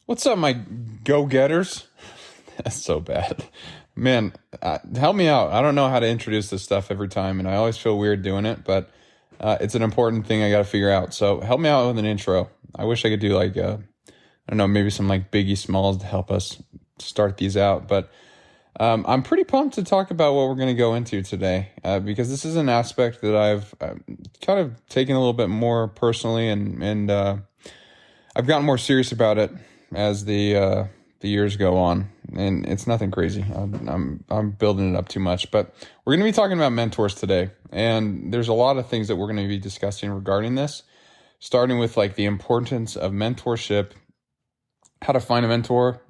What's up, my go-getters? That's so bad. Man, help me out. I don't know how to introduce this stuff every time, and I always feel weird doing it, but it's an important thing I got to figure out. So help me out with an intro. I wish I could do I don't know, maybe some like Biggie Smalls to help us start these out. But I'm pretty pumped to talk about what we're going to go into today because this is an aspect that I've kind of taken a little bit more personally, and I've gotten more serious about it as the years go on, and it's nothing crazy. I'm building it up too much, but we're going to be talking about mentors today, and there's a lot of things that we're going to be discussing regarding this, starting with like the importance of mentorship, how to find a mentor,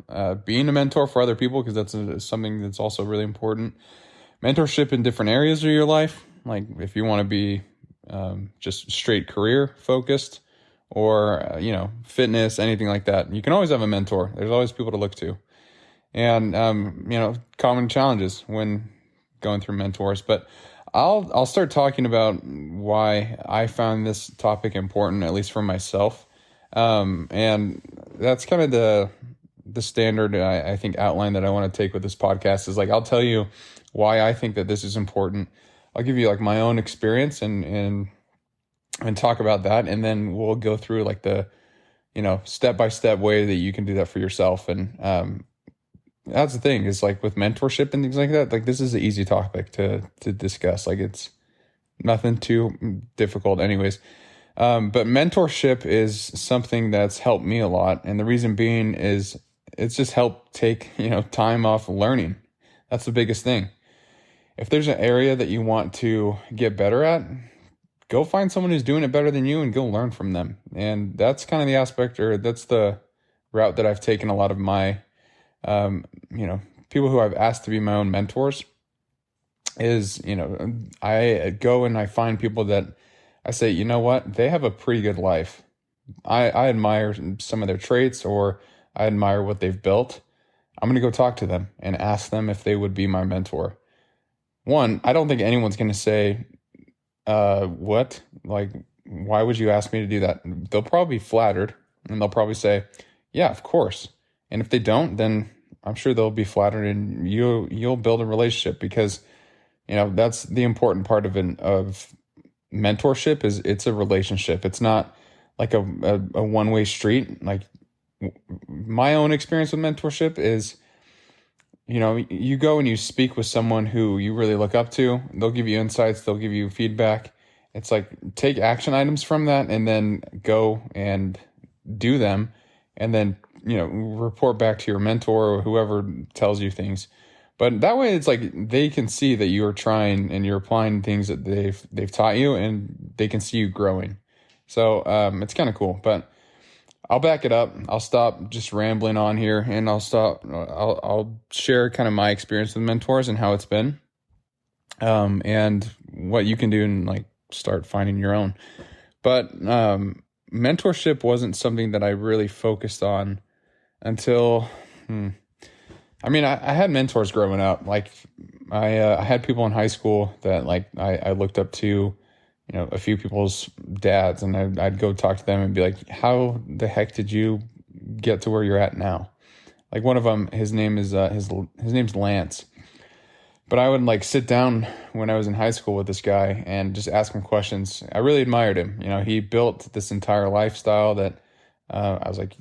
being a mentor for other people, because that's something that's also really important. Mentorship in different areas of your life, like if you want to be just straight career focused, or fitness, anything like that. You can always have a mentor. There's always people to look to, and common challenges when going through mentors. But I'll start talking about why I found this topic important, at least for myself, and that's kind of the standard I think outline that I want to take with this podcast is like I'll tell you why I think that this is important. I'll give you like my own experience and talk about that, and then we'll go through like the step-by-step way that you can do that for yourself. And that's the thing is like with mentorship and things like that, like this is an easy topic to discuss. Like it's nothing too difficult anyways. But mentorship is something that's helped me a lot, and the reason being is it's just helped take time off learning. That's the biggest thing. If there's an area that you want to get better at, go find someone who's doing it better than you and go learn from them. And that's kind of the aspect, or that's the route that I've taken a lot of my, people who I've asked to be my own mentors is, I go and I find people that I say, you know what, they have a pretty good life. I admire some of their traits, or I admire what they've built. I'm going to go talk to them and ask them if they would be my mentor. One, I don't think anyone's going to say, what? Like, why would you ask me to do that? They'll probably be flattered, and they'll probably say, yeah, of course. And if they don't, then I'm sure they'll be flattered, and you'll build a relationship, because, that's the important part of mentorship is it's a relationship. It's not like a one-way street. Like my own experience with mentorship is, you go and you speak with someone who you really look up to. They'll give you insights. They'll give you feedback. It's like take action items from that and then go and do them. And then, report back to your mentor or whoever tells you things. But that way it's like they can see that you are trying and you're applying things that they've taught you, and they can see you growing. So it's kind of cool. But I'll back it up. I'll stop just rambling on here, and I'll share kind of my experience with mentors and how it's been, and what you can do and like start finding your own. But mentorship wasn't something that I really focused on until, I had mentors growing up. Like I had people in high school that like I looked up to, a few people's dads, and I'd go talk to them and be like, how the heck did you get to where you're at now? Like one of them, his name is, his name's Lance. But I would like sit down when I was in high school with this guy and just ask him questions. I really admired him. He built this entire lifestyle that, I was like,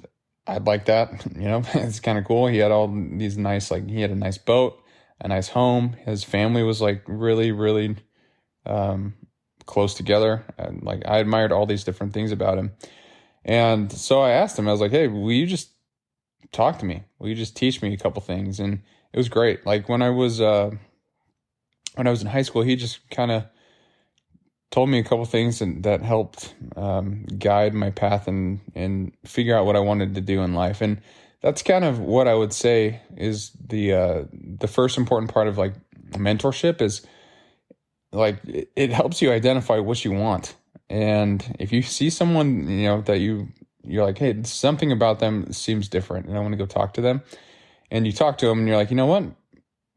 I'd like that, it's kind of cool. He had all these nice, like he had a nice boat, a nice home. His family was like really, really, close together, and like I admired all these different things about him. And so I asked him, I was like, hey, will you just talk to me? Will you just teach me a couple things? And it was great. Like when I was in high school, he just kind of told me a couple things that helped guide my path and figure out what I wanted to do in life. And that's kind of what I would say is the first important part of like mentorship is like it helps you identify what you want. And if you see someone, that you're like, hey, something about them seems different, and I want to go talk to them. And you talk to them and you're like, you know what?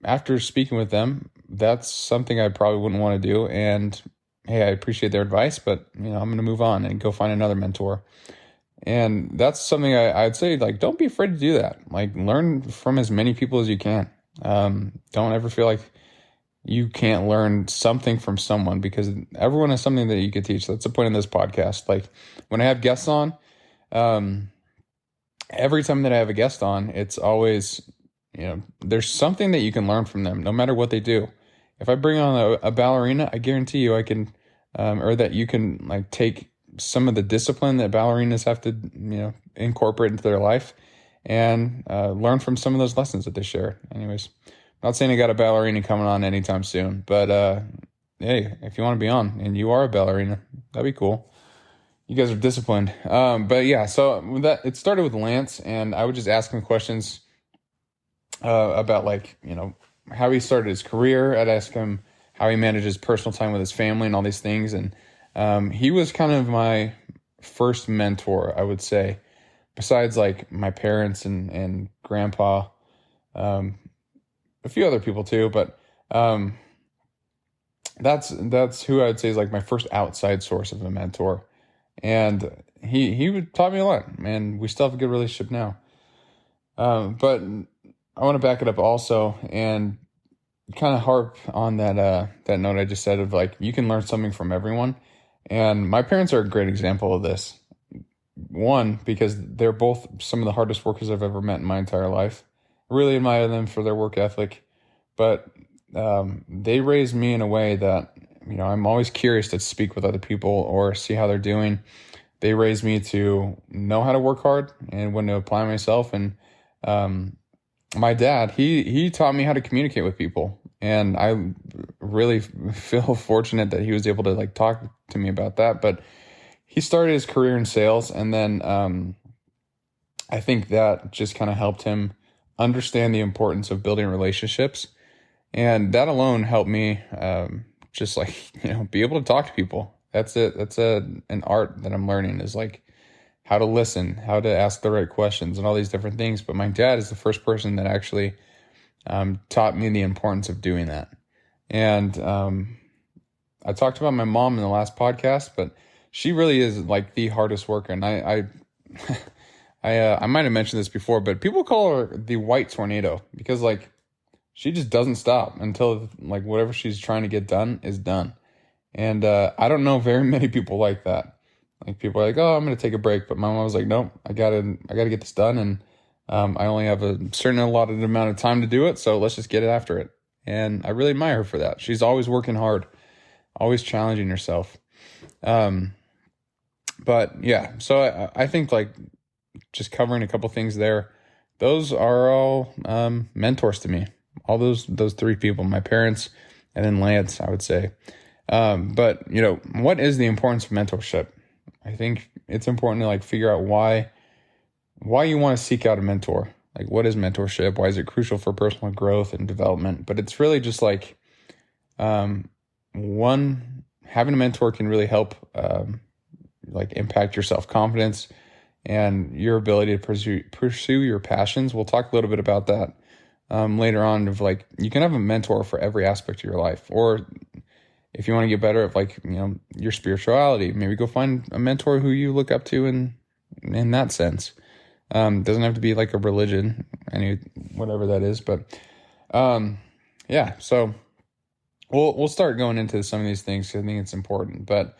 After speaking with them, that's something I probably wouldn't want to do. And hey, I appreciate their advice, but I'm going to move on and go find another mentor. And that's something I'd say, like, don't be afraid to do that. Like, learn from as many people as you can. Don't ever feel like you can't learn something from someone, because everyone has something that you could teach. That's the point of this podcast. Like, when I have guests on, um, every time that I have a guest on, it's always, there's something that you can learn from them, no matter what they do. If I bring on a ballerina, I guarantee you I can, or that you can, like, take some of the discipline that ballerinas have to, incorporate into their life, and learn from some of those lessons that they share. Anyways, not saying I got a ballerina coming on anytime soon, but hey, if you want to be on and you are a ballerina, that'd be cool. You guys are disciplined. But yeah, so that it started with Lance, and I would just ask him questions about, like, how he started his career. I'd ask him how he manages personal time with his family and all these things. And he was kind of my first mentor, I would say, besides like my parents and grandpa, a few other people too. But that's who I would say is like my first outside source of a mentor. And he taught me a lot, and we still have a good relationship now. But I want to back it up also and kind of harp on that note I just said of, like, you can learn something from everyone. And my parents are a great example of this. One, because they're both some of the hardest workers I've ever met in my entire life. I really admire them for their work ethic. But they raised me in a way that, I'm always curious to speak with other people or see how they're doing. They raised me to know how to work hard and when to apply myself. And my dad, he taught me how to communicate with people. And I really feel fortunate that he was able to, like, talk to me about that. But he started his career in sales, and then I think that just kind of helped him understand the importance of building relationships. And that alone helped me just, like, be able to talk to people. That's it. That's an art that I'm learning, is like how to listen, how to ask the right questions, and all these different things. But my dad is the first person that actually taught me the importance of doing that. And I talked about my mom in the last podcast, but she really is like the hardest worker. And I might have mentioned this before, but people call her the white tornado, because, like, she just doesn't stop until, like, whatever she's trying to get done is done. And I don't know very many people like that. Like, people are like, oh, I'm going to take a break. But my mom was like, no, I gotta get this done. And I only have a certain allotted amount of time to do it. So let's just get after it. And I really admire her for that. She's always working hard, always challenging herself. But yeah, so I think, like, just covering a couple things there, those are all mentors to me. All those three people, my parents, and then Lance, I would say. But what is the importance of mentorship? I think it's important to, like, figure out why you want to seek out a mentor. Like, what is mentorship? Why is it crucial for personal growth and development? But it's really just like, one, having a mentor can really help, like, impact your self-confidence and your ability to pursue your passions. We'll talk a little bit about that later on, of, like, you can have a mentor for every aspect of your life. Or if you want to get better at, like, your spirituality, maybe go find a mentor who you look up to in that sense. Doesn't have to be like a religion, whatever that is, but yeah. So we'll start going into some of these things, because I think it's important. But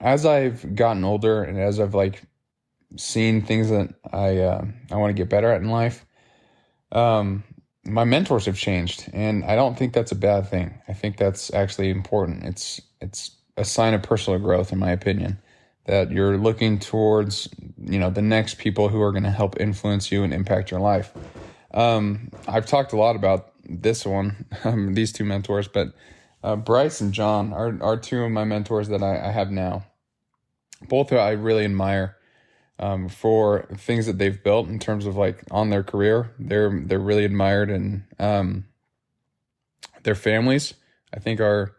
as I've gotten older, and as I've, like, seen things that I want to get better at in life, my mentors have changed, and I don't think that's a bad thing. I think that's actually important. It's a sign of personal growth, in my opinion, that you're looking towards, the next people who are going to help influence you and impact your life. I've talked a lot about this one, these two mentors, but Bryce and John are two of my mentors that I have now. Both I really admire for things that they've built in terms of, like, on their career. They're really admired, and their families, I think, are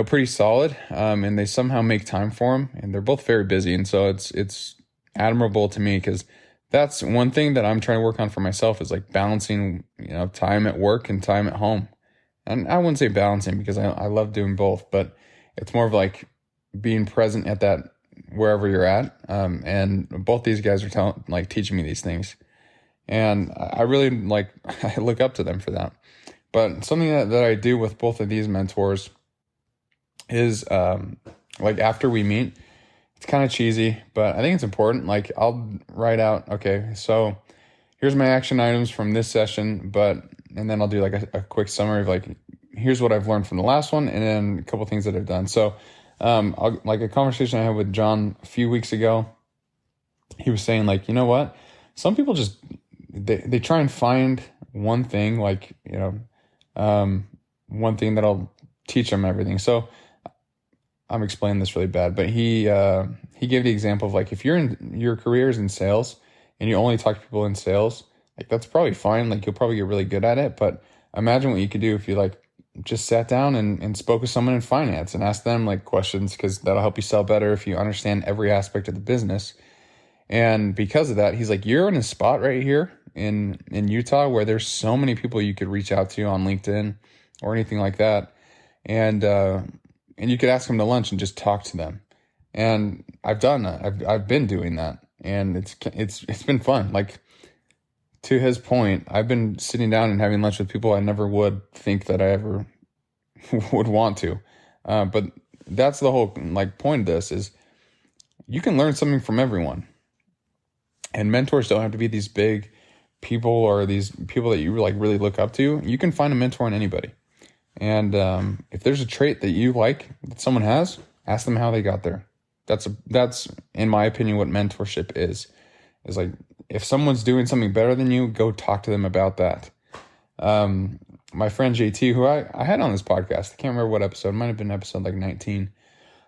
pretty solid, and they somehow make time for them, and they're both very busy. And so it's admirable to me, because that's one thing that I'm trying to work on for myself, is, like, balancing, time at work and time at home. And I wouldn't say balancing, because I love doing both, but it's more of, like, being present at that wherever you're at. And both these guys are teaching me these things. And I really I look up to them for that. But something that I do with both of these mentors is after we meet, it's kind of cheesy, but I think it's important. Like I'll write out, okay, so here's my action items from this session, and then I'll do like a quick summary of like, here's what I've learned from the last one, and then a couple things that I've done. So like a conversation I had with John a few weeks ago, he was saying like, you know what? Some people just, they try and find one thing, one thing that'll teach them everything. So I'm explaining this really bad, but he gave the example of like, if your career is in sales and you only talk to people in sales, like that's probably fine. Like you'll probably get really good at it. But imagine what you could do if you like just sat down and spoke with someone in finance and asked them like questions, because that'll help you sell better if you understand every aspect of the business. And because of that, he's like, you're in a spot right here in Utah where there's so many people you could reach out to on LinkedIn or anything like that. And you could ask them to lunch and just talk to them. And I've done that. I've been doing that, and it's been fun. Like to his point, I've been sitting down and having lunch with people I never would think that I ever would want to. But that's the whole like point of this is you can learn something from everyone. And mentors don't have to be these big people or these people that you like really look up to. You can find a mentor in anybody. And if there's a trait that you like that someone has, ask them how they got there. That's in my opinion what mentorship is like if someone's doing something better than you, go talk to them about that. My friend JT, who I had on this podcast, I can't remember what episode, it might have been episode like 19,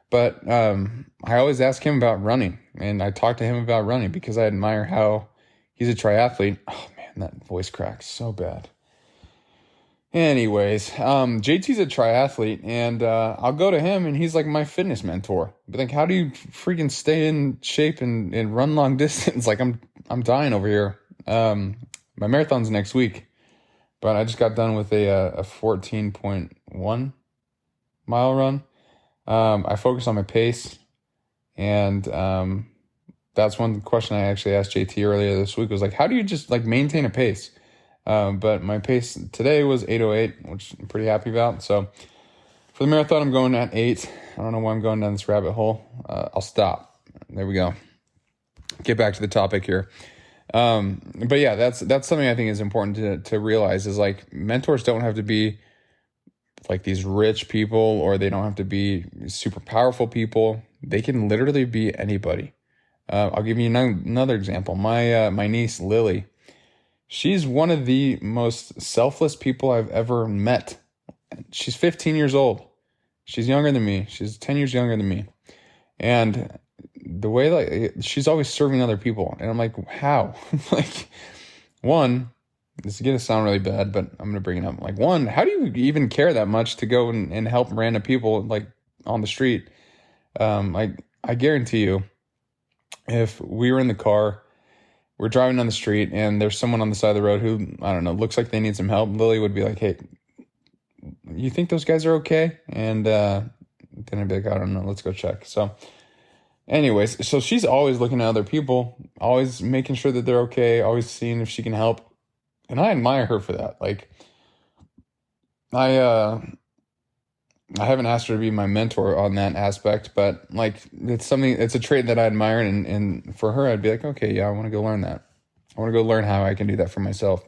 but I always ask him about running, and I talk to him about running because I admire how he's a triathlete. Oh man, that voice cracks so bad. Anyways, JT's a triathlete, and I'll go to him and he's like my fitness mentor. But like, how do you freaking stay in shape and run long distance? Like I'm dying over here. My marathon's next week, but I just got done with a 14.1 mile run. I focus on my pace, and that's one question I actually asked JT earlier this week was like, how do you just like maintain a pace? But my pace today was 8:08, which I'm pretty happy about. So for the marathon, I'm going at 8. I don't know why I'm going down this rabbit hole. I'll stop. There we go. Get back to the topic here. But yeah, that's something I think is important to realize is like mentors don't have to be like these rich people, or they don't have to be super powerful people. They can literally be anybody. I'll give you another example. My niece, Lily, she's one of the most selfless people I've ever met. She's 15 years old. She's younger than me. She's 10 years younger than me. And the way like she's always serving other people. And I'm like, how? Like, one, this is going to sound really bad, but I'm going to bring it up. Like, one, how do you even care that much to go and help random people like on the street? I guarantee you, if we were in the car, we're driving down the street and there's someone on the side of the road who, I don't know, looks like they need some help, Lily would be like, hey, you think those guys are okay? And then I'd be like, I don't know, let's go check. So anyways, so she's always looking at other people, always making sure that they're okay, always seeing if she can help. And I admire her for that. Like, I haven't asked her to be my mentor on that aspect, but like it's a trait that I admire. And for her, I'd be like, okay, yeah, I want to go learn that. I want to go learn how I can do that for myself.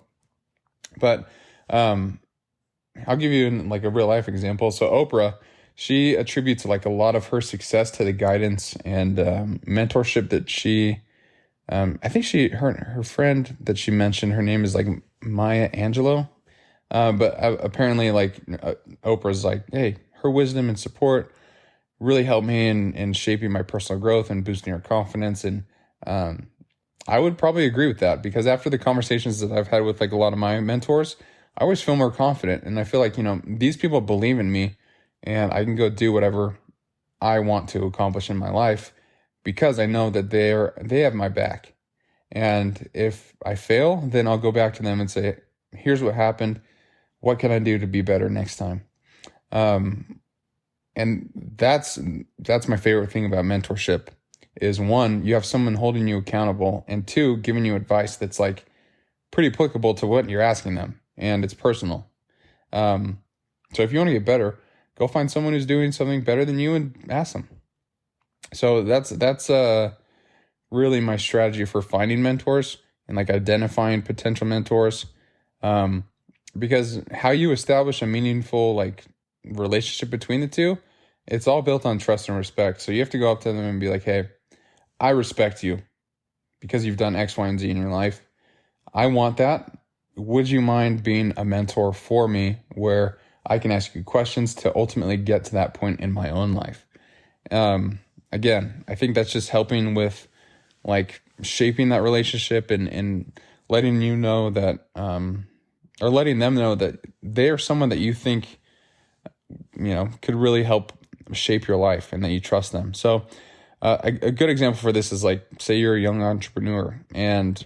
But I'll give you like a real life example. So Oprah, she attributes like a lot of her success to the guidance and mentorship that she, I think her friend that she mentioned, her name is like Maya Angelou. But apparently like Oprah's like, hey, her wisdom and support really helped me in shaping my personal growth and boosting her confidence. And I would probably agree with that, because after the conversations that I've had with like a lot of my mentors, I always feel more confident. And I feel like, these people believe in me and I can go do whatever I want to accomplish in my life because I know that they have my back. And if I fail, then I'll go back to them and say, here's what happened. What can I do to be better next time? And that's my favorite thing about mentorship is one, you have someone holding you accountable, and two, giving you advice that's like pretty applicable to what you're asking them, and it's personal. So if you want to get better, go find someone who's doing something better than you and ask them. So that's really my strategy for finding mentors and like identifying potential mentors. Because how you establish a meaningful like relationship between the two, it's all built on trust and respect. So you have to go up to them and be like, hey, I respect you because you've done X, Y, and Z in your life. I want that. Would you mind being a mentor for me where I can ask you questions to ultimately get to that point in my own life? Again, I think that's just helping with like shaping that relationship and letting you know that, or letting them know that they are someone that you think, could really help shape your life and that you trust them. So a good example for this is like, say you're a young entrepreneur and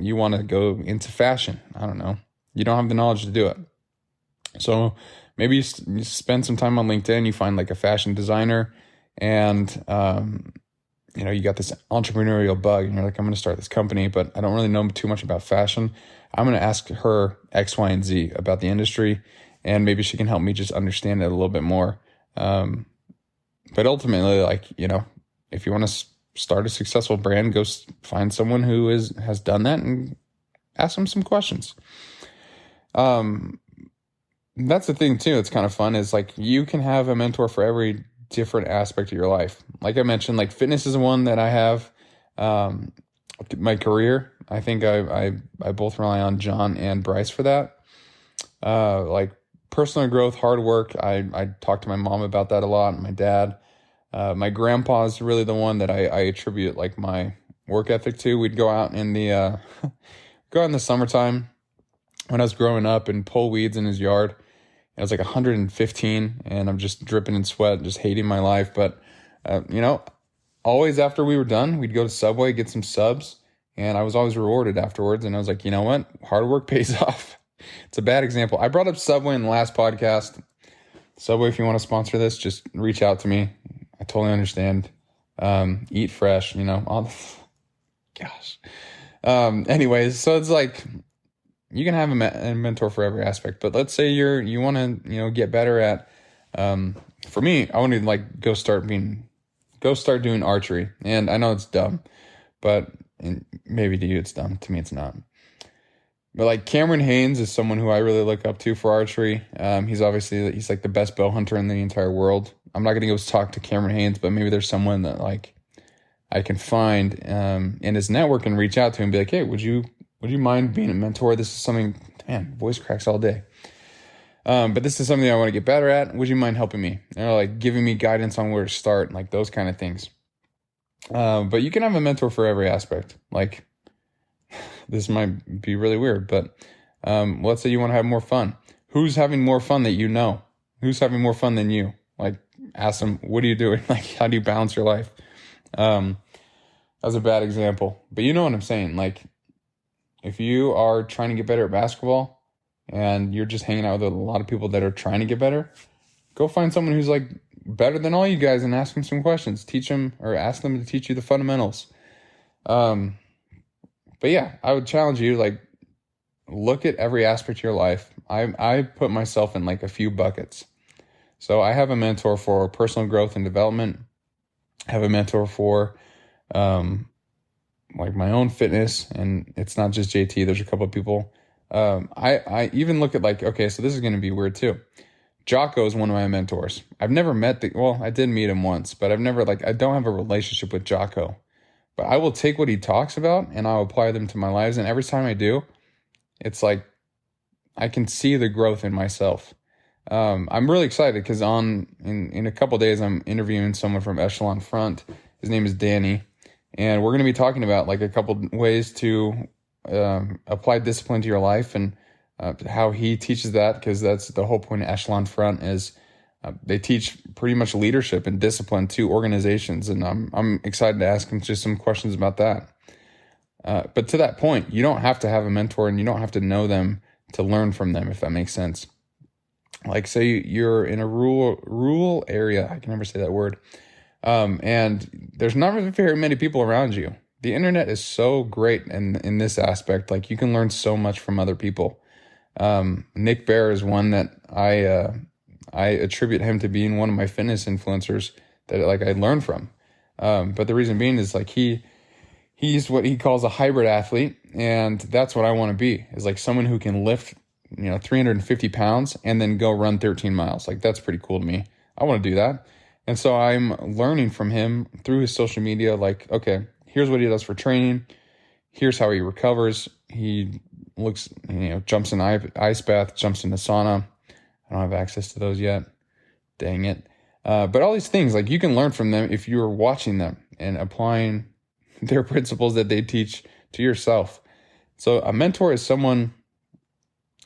you want to go into fashion. I don't know. You don't have the knowledge to do it. So maybe you spend some time on LinkedIn, you find like a fashion designer and, you got this entrepreneurial bug and you're like, I'm going to start this company, but I don't really know too much about fashion. I'm going to ask her X, Y, and Z about the industry, and maybe she can help me just understand it a little bit more. But ultimately, like, if you want to start a successful brand, go find someone who has done that and ask them some questions. That's the thing too. It's kind of fun is like you can have a mentor for every different aspect of your life. Like I mentioned, like fitness is one that I have. My career, I think I both rely on John and Bryce for that. Like personal growth, hard work. I talk to my mom about that a lot, and my dad. My grandpa is really the one that I attribute like my work ethic to. We'd go out in the summertime when I was growing up and pull weeds in his yard. It was like 115 and I'm just dripping in sweat, just hating my life. But, always after we were done, we'd go to Subway, get some subs, and I was always rewarded afterwards. And I was like, you know what? Hard work pays off. It's a bad example. I brought up Subway in the last podcast. Subway, if you want to sponsor this, just reach out to me. I totally understand. Eat fresh, gosh. Anyways, so it's like, you can have a mentor for every aspect, but let's say you want to, get better at, for me, I want to like go start doing archery. And I know it's dumb, but maybe to you it's dumb. To me, it's not. But like Cameron Haynes is someone who I really look up to for archery. He's like the best bow hunter in the entire world. I'm not going to go talk to Cameron Haynes, but maybe there's someone that like I can find, in his network and reach out to him and be like, hey, would you mind being a mentor? This is something, man, voice cracks all day. But this is something I want to get better at. Would you mind helping me? Like giving me guidance on where to start, like those kind of things. But you can have a mentor for every aspect. Like this might be really weird, but let's say you want to have more fun. Who's having more fun that you know? Who's having more fun than you? Like ask them, what are you doing? Like, how do you balance your life? That's a bad example, but you know what I'm saying? Like, if you are trying to get better at basketball and you're just hanging out with a lot of people that are trying to get better, go find someone who's like better than all you guys and ask them some questions. Teach them or ask them to teach you the fundamentals. But yeah, I would challenge you, like, look at every aspect of your life. I put myself in like a few buckets. So I have a mentor for personal growth and development. I have a mentor for, like my own fitness, and it's not just JT. There's a couple of people. I even look at like, okay, so this is going to be weird too. Jocko is one of my mentors. I've never met I did meet him once, but I don't have a relationship with Jocko, but I will take what he talks about and I'll apply them to my lives. And every time I do, it's like, I can see the growth in myself. I'm really excited because in a couple of days, I'm interviewing someone from Echelon Front. His name is Danny. And we're going to be talking about like a couple ways to apply discipline to your life and how he teaches that, because that's the whole point of Echelon Front is they teach pretty much leadership and discipline to organizations. And I'm excited to ask him just some questions about that. But to that point, you don't have to have a mentor and you don't have to know them to learn from them, if that makes sense. Like say you're in a rural area, I can never say that word, And there's not very many people around you. The internet is so great in this aspect. Like, you can learn so much from other people. Nick Bear is one that I attribute him to being one of my fitness influencers that like I learned from. But the reason being is like he's what he calls a hybrid athlete, and that's what I want to be, is like someone who can lift 350 pounds and then go run 13 miles. Like, that's pretty cool to me. I want to do that. And so I'm learning from him through his social media, like, okay, here's what he does for training. Here's how he recovers. He looks, jumps in ice bath, jumps in the sauna. I don't have access to those yet. Dang it. But all these things, like, you can learn from them if you're watching them and applying their principles that they teach to yourself. So a mentor is someone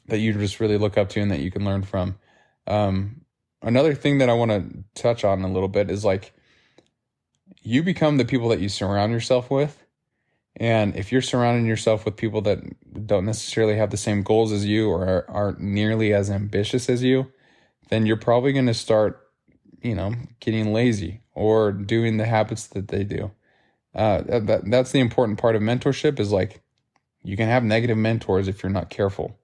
that you just really look up to and that you can learn from. Another thing that I want to touch on a little bit is like, you become the people that you surround yourself with. And if you're surrounding yourself with people that don't necessarily have the same goals as you or aren't nearly as ambitious as you, then you're probably going to start, getting lazy or doing the habits that they do. That's the important part of mentorship, is like, you can have negative mentors if you're not careful.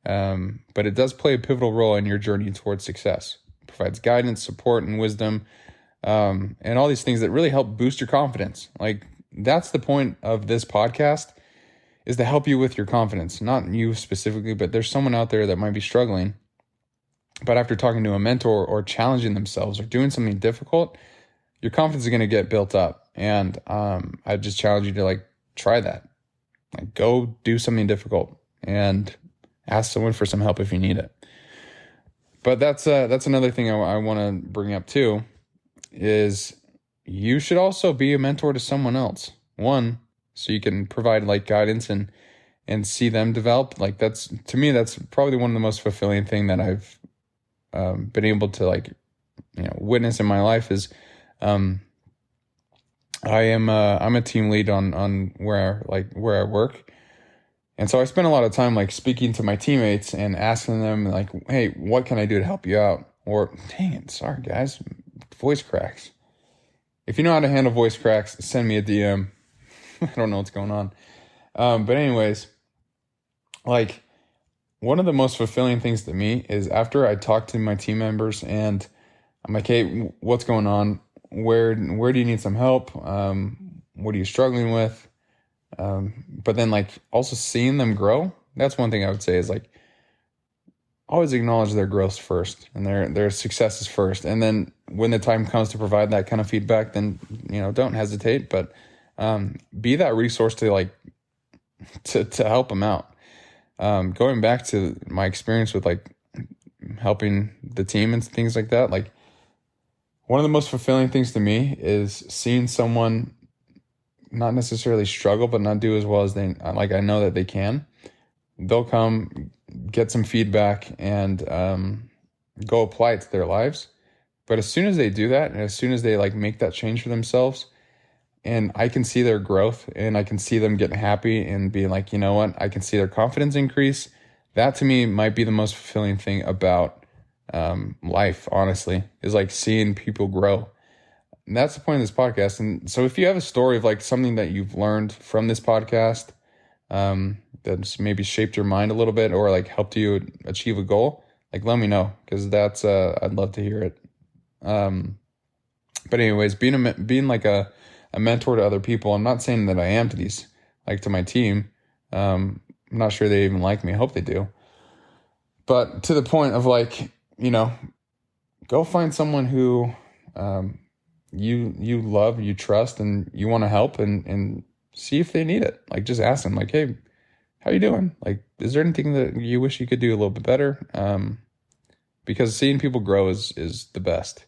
But it does play a pivotal role in your journey towards success. It provides guidance, support, and wisdom, and all these things that really help boost your confidence. Like, that's the point of this podcast, is to help you with your confidence. Not you specifically, but there's someone out there that might be struggling. But after talking to a mentor or challenging themselves or doing something difficult, your confidence is going to get built up. And I just challenge you to like try that. Like, go do something difficult and ask someone for some help if you need it. But that's another thing I want to bring up too, is you should also be a mentor to someone else. One, so you can provide like guidance and see them develop. Like, that's, to me, that's probably one of the most fulfilling thing that I've been able to like, witness in my life is, I'm a team lead on where I work. And so I spend a lot of time like speaking to my teammates and asking them like, hey, what can I do to help you out? Or, dang it, sorry guys, voice cracks. If you know how to handle voice cracks, send me a DM. I don't know what's going on. But anyways, like, one of the most fulfilling things to me is after I talk to my team members and I'm like, hey, what's going on? Where do you need some help? What are you struggling with? But then like also seeing them grow. That's one thing I would say is like, always acknowledge their growth first and their successes first. And then when the time comes to provide that kind of feedback, then, don't hesitate, but, be that resource to like, to help them out. Going back to my experience with like helping the team and things like that, like, one of the most fulfilling things to me is seeing someone not necessarily struggle, but not do as well as they, like, I know that they can. They'll come get some feedback and go apply it to their lives. But as soon as they do that, and as soon as they like make that change for themselves, and I can see their growth and I can see them getting happy and being like, you know what, I can see their confidence increase. That to me might be the most fulfilling thing about life, honestly, is like seeing people grow. And that's the point of this podcast. And so if you have a story of like something that you've learned from this podcast, that's maybe shaped your mind a little bit or like helped you achieve a goal, like, let me know, because that's I'd love to hear it. But anyways, being like a mentor to other people, I'm not saying that I am to these, like to my team. I'm not sure they even like me. I hope they do. But to the point of like, go find someone who you love, you trust, and you want to help, and see if they need it. Like, just ask them like, hey, how you doing? Like, is there anything that you wish you could do a little bit better? Because seeing people grow is the best.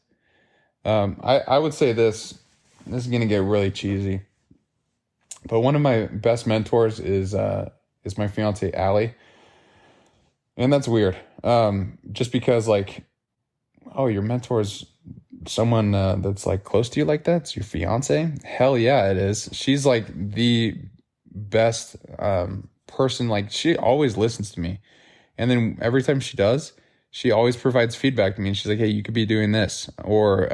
I would say this is going to get really cheesy, but one of my best mentors is my fiance, Allie. And that's weird. Just because like, oh, your mentor is someone that's like close to you like that? It's your fiance? Hell yeah, it is. She's like the best person. Like, she always listens to me. And then every time she does, she always provides feedback to me. And she's like, hey, you could be doing this. Or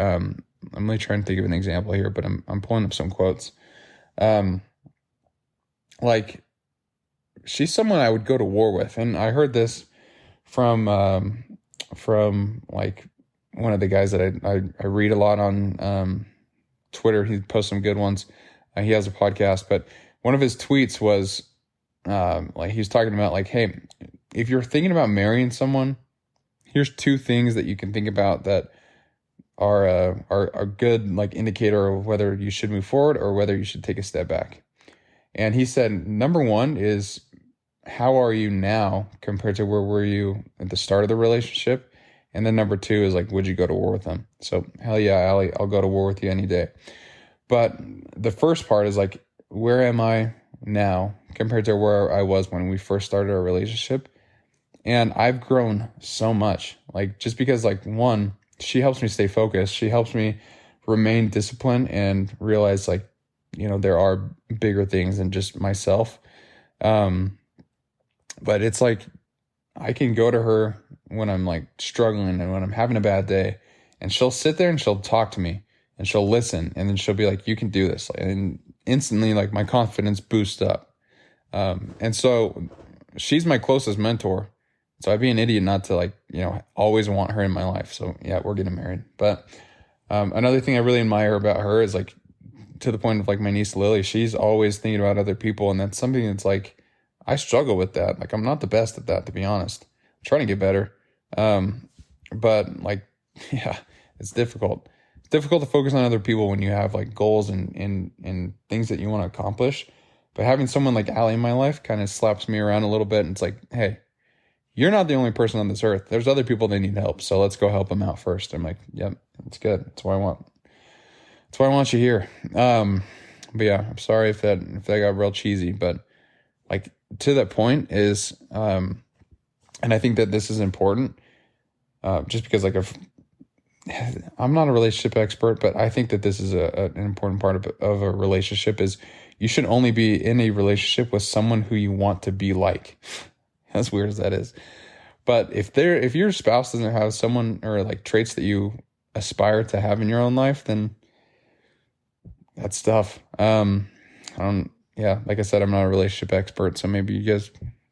I'm really trying to think of an example here, but I'm pulling up some quotes. Um, like she's someone I would go to war with, and I heard this from like one of the guys that I read a lot on Twitter. He posts some good ones. He has a podcast, but one of his tweets was like he was talking about like, hey, if you're thinking about marrying someone, here's two things that you can think about that are a good like indicator of whether you should move forward or whether you should take a step back. And he said, number one is, how are you now compared to where were you at the start of the relationship? And then number two is like, would you go to war with them? So hell yeah, Allie, I'll go to war with you any day. But the first part is like, where am I now compared to where I was when we first started our relationship? And I've grown so much, like just because like one, she helps me stay focused. She helps me remain disciplined and realize like, there are bigger things than just myself. But it's like, I can go to her when I'm like struggling and when I'm having a bad day, and she'll sit there and she'll talk to me and she'll listen. And then she'll be like, you can do this. And instantly like my confidence boosts up. And so she's my closest mentor. So I'd be an idiot not to like, always want her in my life. So yeah, we're getting married. But another thing I really admire about her is like, to the point of like my niece Lily, she's always thinking about other people. And that's something that's like, I struggle with that. Like, I'm not the best at that, to be honest. I'm trying to get better. But like, yeah, it's difficult. It's difficult to focus on other people when you have like goals and things that you want to accomplish. But having someone like Allie in my life kind of slaps me around a little bit. And it's like, hey, you're not the only person on this earth. There's other people that need help. So let's go help them out first. I'm like, yep, that's good. That's what I want. That's why I want you here. But yeah, I'm sorry if that got real cheesy, but like to that point is, and I think that this is important, just because like I'm not a relationship expert, but I think that this is an important part of a relationship is you should only be in a relationship with someone who you want to be like. As weird as that is. But if your spouse doesn't have someone or like traits that you aspire to have in your own life, then that's tough. Like I said, I'm not a relationship expert, so maybe you guys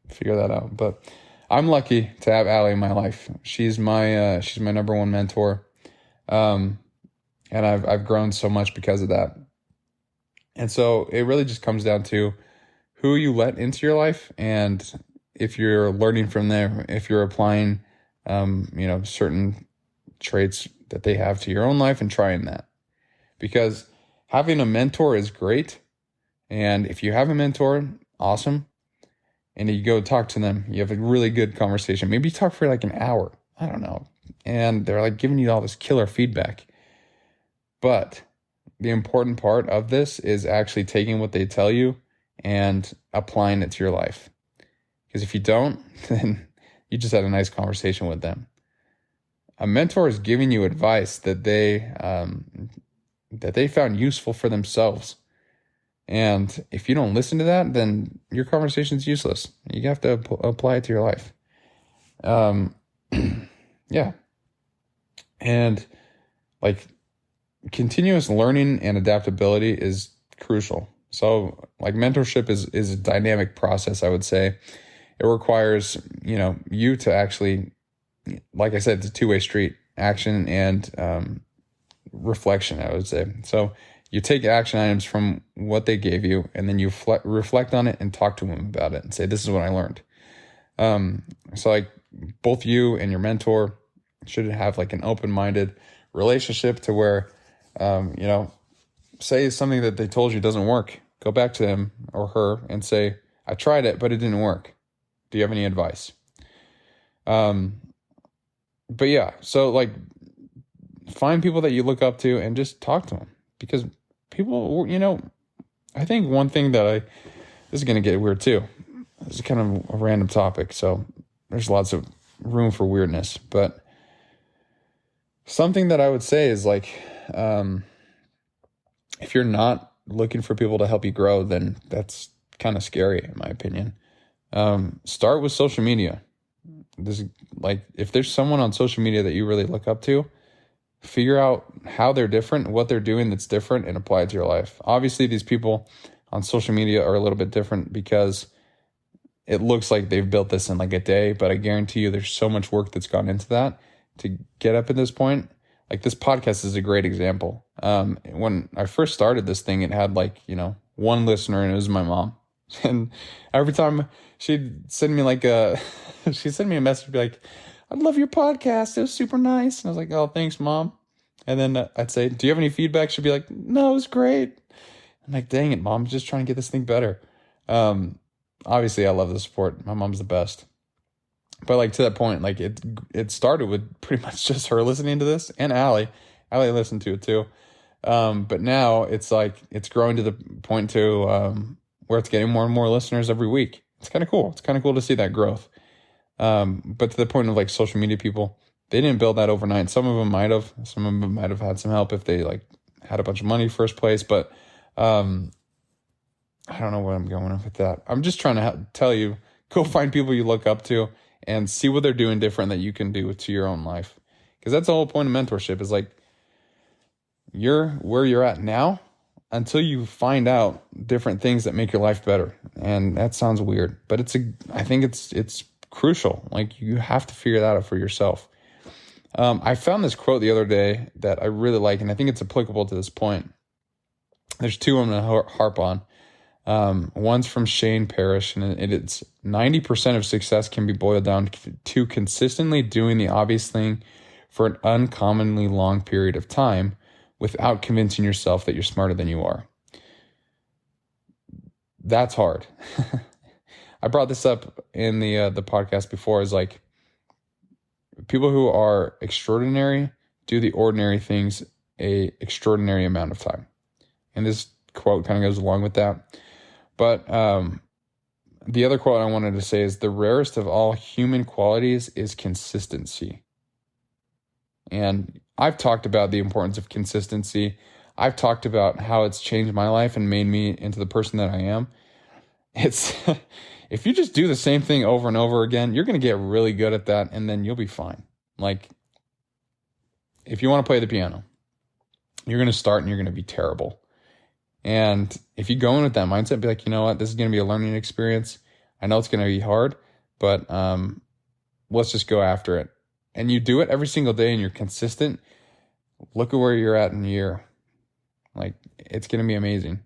figure that out. But I'm lucky to have Allie in my life. She's my number one mentor. And I've grown so much because of that. And so it really just comes down to who you let into your life, and if you're learning from them, if you're applying, certain traits that they have to your own life and trying that. Because having a mentor is great. And if you have a mentor, awesome. And you go talk to them, you have a really good conversation. Maybe you talk for like an hour. I don't know. And they're like giving you all this killer feedback. But the important part of this is actually taking what they tell you and applying it to your life. Because if you don't, then you just had a nice conversation with them. A mentor is giving you advice that they found useful for themselves. And if you don't listen to that, then your conversation is useless. You have to apply it to your life. Yeah. And like continuous learning and adaptability is crucial. So like mentorship is a dynamic process, I would say. It requires, you to actually, like I said, it's a two-way street, action and reflection, I would say. So you take action items from what they gave you, and then you reflect on it and talk to them about it and say, this is what I learned. So like both you and your mentor should have like an open-minded relationship to where, say something that they told you doesn't work. Go back to him or her and say, I tried it, but it didn't work. Do you have any advice? But yeah, so like find people that you look up to and just talk to them, because people, I think one thing that this is going to get weird too. This is kind of a random topic, so there's lots of room for weirdness, but something that I would say is like, if you're not looking for people to help you grow, then that's kind of scary in my opinion. Start with social media. This like if there's someone on social media that you really look up to, figure out how they're different, what they're doing that's different, and apply it to your life. Obviously, these people on social media are a little bit different because it looks like they've built this in like a day, but I guarantee you there's so much work that's gone into that to get up at this point. Like this podcast is a great example. When I first started this thing, it had like, one listener, and it was my mom. And every time she'd send me she'd send me a message, be like, "I love your podcast. It was super nice." And I was like, "Oh, thanks, Mom." And then I'd say, "Do you have any feedback?" She'd be like, "No, it was great." I'm like, "Dang it, Mom, I'm just trying to get this thing better." Obviously, I love the support. My mom's the best. But like to that point, like it started with pretty much just her listening to this, and Allie. Allie listened to it too. But now it's like it's growing to the point where it's getting more and more listeners every week. It's kind of cool. It's kind of cool to see that growth. But to the point of like social media people, they didn't build that overnight. Some of them might have. Some of them might have had some help if they like had a bunch of money first place. But I don't know where I'm going with that. I'm just trying to tell you, go find people you look up to and see what they're doing different that you can do to your own life. Because that's the whole point of mentorship, is like you're where you're at now until you find out different things that make your life better. And that sounds weird, but I think it's crucial. Like you have to figure that out for yourself. I found this quote the other day that I really like, and I think it's applicable to this point. There's two I'm going to harp on. One's from Shane Parrish, and it's 90% of success can be boiled down to consistently doing the obvious thing for an uncommonly long period of time without convincing yourself that you're smarter than you are. That's hard. I brought this up in the podcast before, is like people who are extraordinary do the ordinary things a extraordinary amount of time. And this quote kind of goes along with that. But the other quote I wanted to say is, the rarest of all human qualities is consistency. And I've talked about the importance of consistency. I've talked about how it's changed my life and made me into the person that I am. It's if you just do the same thing over and over again, you're going to get really good at that, and then you'll be fine. Like if you want to play the piano, you're going to start and you're going to be terrible. And if you go in with that mindset, be like, you know what, this is going to be a learning experience. I know it's going to be hard, but let's just go after it. And you do it every single day and you're consistent. Look at where you're at in a year. Like it's going to be amazing.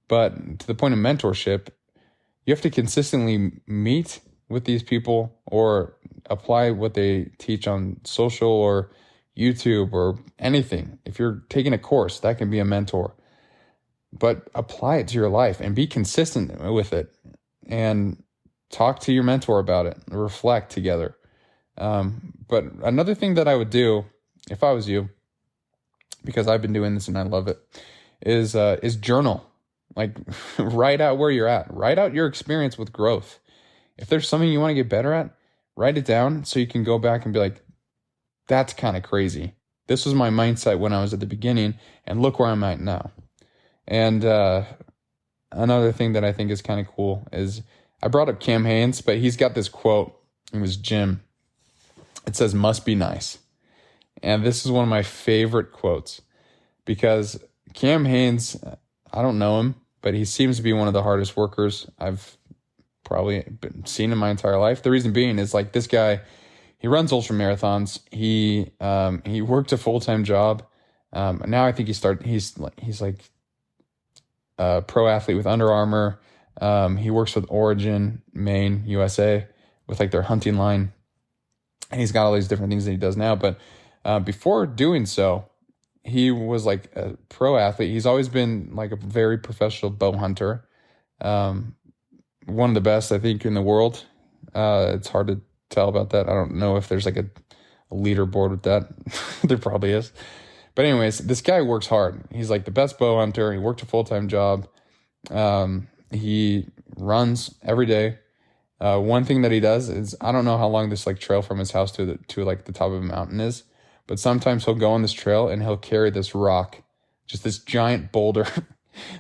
But to the point of mentorship, you have to consistently meet with these people or apply what they teach on social or YouTube or anything. If you're taking a course, that can be a mentor. But apply it to your life and be consistent with it and talk to your mentor about it, reflect together. But another thing that I would do if I was you, because I've been doing this and I love it, is journal. Like write out where you're at, write out your experience with growth. If there's something you want to get better at, write it down so you can go back and be like, that's kind of crazy. This was my mindset when I was at the beginning and look where I'm at now. And another thing that I think is kind of cool is I brought up Cam Hanes, but he's got this quote. It was Jim. It says, "Must be nice." And this is one of my favorite quotes because Cam Hanes, I don't know him, but he seems to be one of the hardest workers I've probably seen in my entire life. The reason being is like this guy, he runs ultra marathons. He worked a full-time job. Now I think he's like a pro athlete with Under Armour. He works with Origin, Maine, USA, with like their hunting line. And he's got all these different things that he does now. But before doing so, he was like a pro athlete. He's always been like a very professional bow hunter. One of the best, I think, in the world. It's hard to tell about that. I don't know if there's like a leaderboard with that. There probably is. But anyways, this guy works hard. He's like the best bow hunter. He worked a full-time job. He runs every day. One thing that he does is, I don't know how long this like trail from his house to like the top of a mountain is, but sometimes he'll go on this trail and he'll carry this rock, just this giant boulder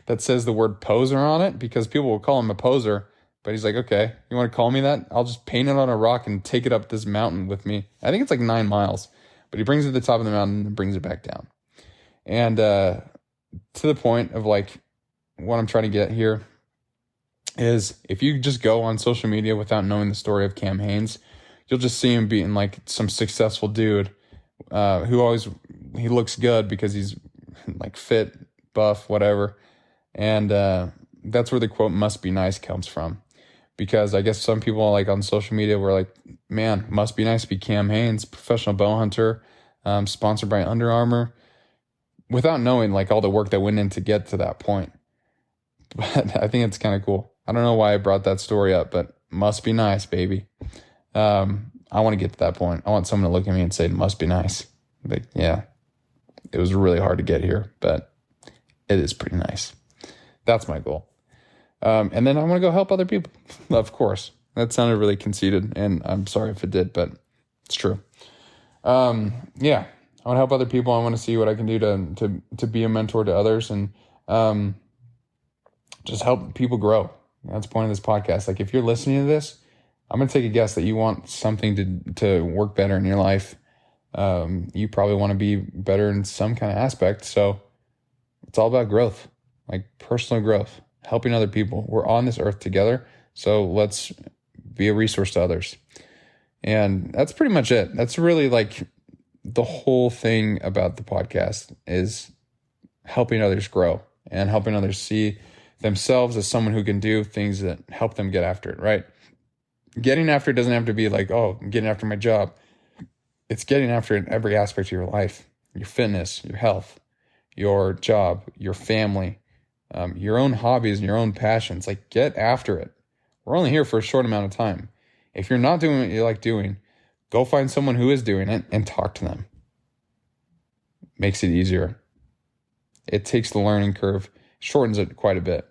that says the word poser on it, because people will call him a poser. But he's like, okay, you want to call me that? I'll just paint it on a rock and take it up this mountain with me. I think it's like 9 miles. but he brings it to the top of the mountain and brings it back down. And to the point of like what I'm trying to get here is if you just go on social media without knowing the story of Cam Hanes, you'll just see him being like some successful dude who he looks good because he's like fit, buff, whatever. And that's where the quote "must be nice" comes from. Because I guess some people like on social media were like, man, must be nice to be Cam Hanes, professional bow hunter, sponsored by Under Armour, without knowing like all the work that went in to get to that point. But I think it's kind of cool. I don't know why I brought that story up, but must be nice, baby. I want to get to that point. I want someone to look at me and say, must be nice. Like, yeah, it was really hard to get here, but it is pretty nice. That's my goal. And then I want to go help other people. Of course. That sounded really conceited, and I'm sorry if it did, but it's true. Yeah, I want to help other people. I want to see what I can do to be a mentor to others and just help people grow. That's the point of this podcast. Like if you're listening to this, I'm going to take a guess that you want something to work better in your life. You probably want to be better in some kind of aspect. So it's all about growth, like personal growth, helping other people. We're on this earth together. So let's be a resource to others. And that's pretty much it. That's really like the whole thing about the podcast is helping others grow and helping others see themselves as someone who can do things that help them get after it, right? Getting after it doesn't have to be like, oh, I'm getting after my job. It's getting after it in every aspect of your life, your fitness, your health, your job, your family, your own hobbies and your own passions. Like get after it. We're only here for a short amount of time. If you're not doing what you like doing, go find someone who is doing it and talk to them. Makes it easier. It takes the learning curve, shortens it quite a bit.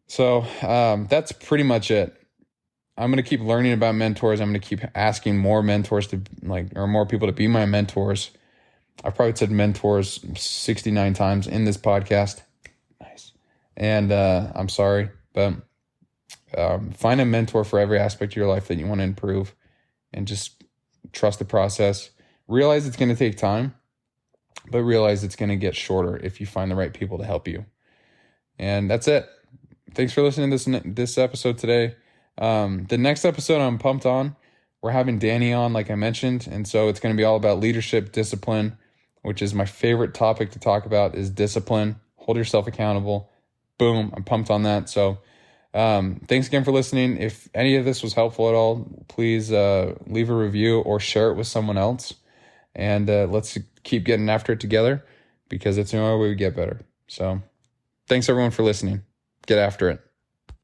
So that's pretty much it. I'm going to keep learning about mentors. I'm going to keep asking more mentors or more people to be my mentors. I've probably said mentors 69 times in this podcast. Nice. And I'm sorry, but find a mentor for every aspect of your life that you want to improve and just trust the process. Realize it's going to take time, but realize it's going to get shorter if you find the right people to help you. And that's it. Thanks for listening to this episode today. The next episode I'm pumped on. We're having Danny on, like I mentioned. And so it's going to be all about leadership, discipline, which is my favorite topic to talk about is discipline. Hold yourself accountable. Boom. I'm pumped on that. So thanks again for listening. If any of this was helpful at all, please leave a review or share it with someone else. And let's keep getting after it together because it's the only way we get better. So thanks everyone for listening. Get after it.